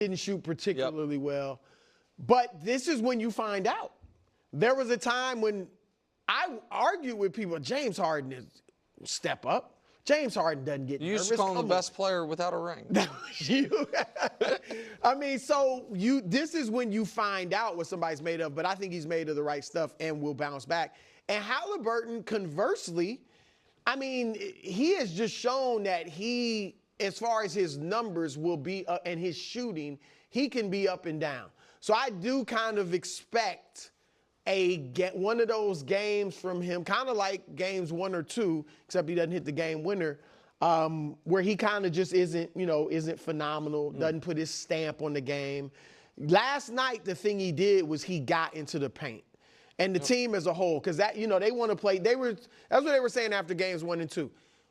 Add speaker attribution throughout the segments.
Speaker 1: didn't shoot particularly well. But this is when you find out. There was a time when I argued with people, James Harden is step up. James Harden doesn't get nervous.
Speaker 2: You used to call him the best player without a ring.
Speaker 1: That was you. I mean, so this is when you find out what somebody's made of, but I think he's made of the right stuff and will bounce back. And Halliburton, conversely, I mean, he has just shown that he, as far as his numbers will be, and his shooting, he can be up and down. So I do kind of expect one of those games from him, kind of like games 1 or 2, except he doesn't hit the game winner, where he kind of just isn't phenomenal, doesn't put his stamp on the game. Last night, the thing he did was he got into the paint. And the team as a whole, because that, they want to play. That's what they were saying after games 1 and 2.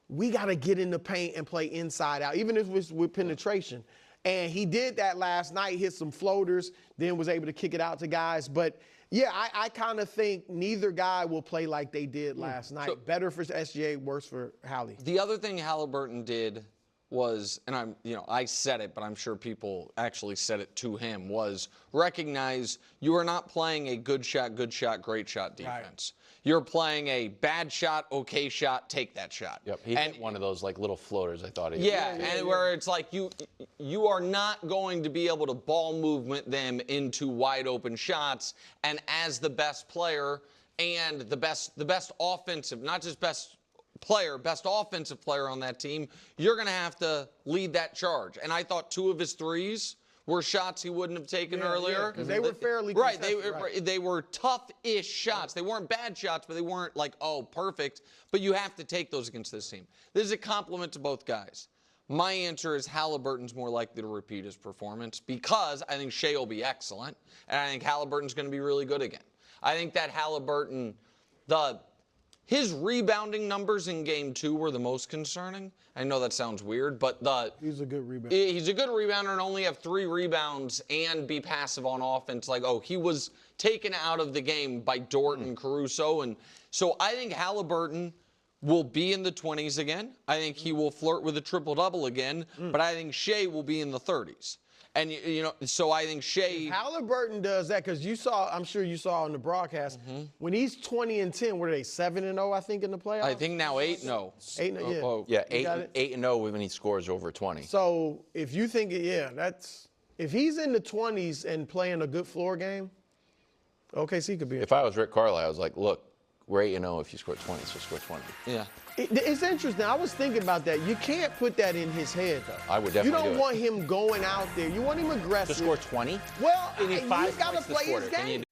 Speaker 1: We got to get in the paint and play inside out, even if it's with penetration. And he did that last night, hit some floaters, then was able to kick it out to guys. But, yeah, I kind of think neither guy will play like they did last night. So, better for SGA, worse for Hallie.
Speaker 2: The other thing Halliburton did was, and I said it, but I'm sure people actually said it to him, was recognize you are not playing a good shot, great shot defense. Right. You're playing a bad shot, okay shot, take that shot.
Speaker 3: Yep, he hit one of those like little floaters, I thought.
Speaker 2: Where it's like you are not going to be able to ball movement them into wide open shots. And as the best player and the best offensive, not just best player, best offensive player on that team, you're going to have to lead that charge. And I thought 2 of his threes were shots he wouldn't have taken earlier.
Speaker 1: Because they were fairly
Speaker 2: contested. They were tough-ish shots. They weren't bad shots, but they weren't like, oh, perfect. But you have to take those against this team. This is a compliment to both guys. My answer is Halliburton's more likely to repeat his performance because I think Shea will be excellent, and I think Halliburton's going to be really good again. I think that Halliburton, his rebounding numbers in Game 2 were the most concerning. I know that sounds weird, but
Speaker 1: he's a good rebounder.
Speaker 2: He's a good rebounder and only have 3 rebounds and be passive on offense. Like, he was taken out of the game by Dort and Caruso. And so I think Halliburton will be in the 20s again. I think he will flirt with a triple-double again. But I think Shea will be in the 30s. And, so I think Shea...
Speaker 1: If Halliburton does that, because I'm sure you saw on the broadcast, when he's 20 and 10, what are they, 7-0, I think, in the playoffs?
Speaker 2: I think now 8-0.
Speaker 1: 8-0,
Speaker 3: yeah. 8-0 when he scores over 20.
Speaker 1: So if you think, if he's in the 20s and playing a good floor game, OKC could be.
Speaker 3: If I was Rick Carlisle, I was like, look, we're 8-0 if you score 20, so score 20.
Speaker 2: Yeah.
Speaker 1: It's interesting. I was thinking about that. You can't put that in his head, though.
Speaker 3: I would definitely
Speaker 1: You don't want him going out there. You want him aggressive.
Speaker 3: To score 20?
Speaker 1: Well,
Speaker 3: he's
Speaker 1: got to play his game.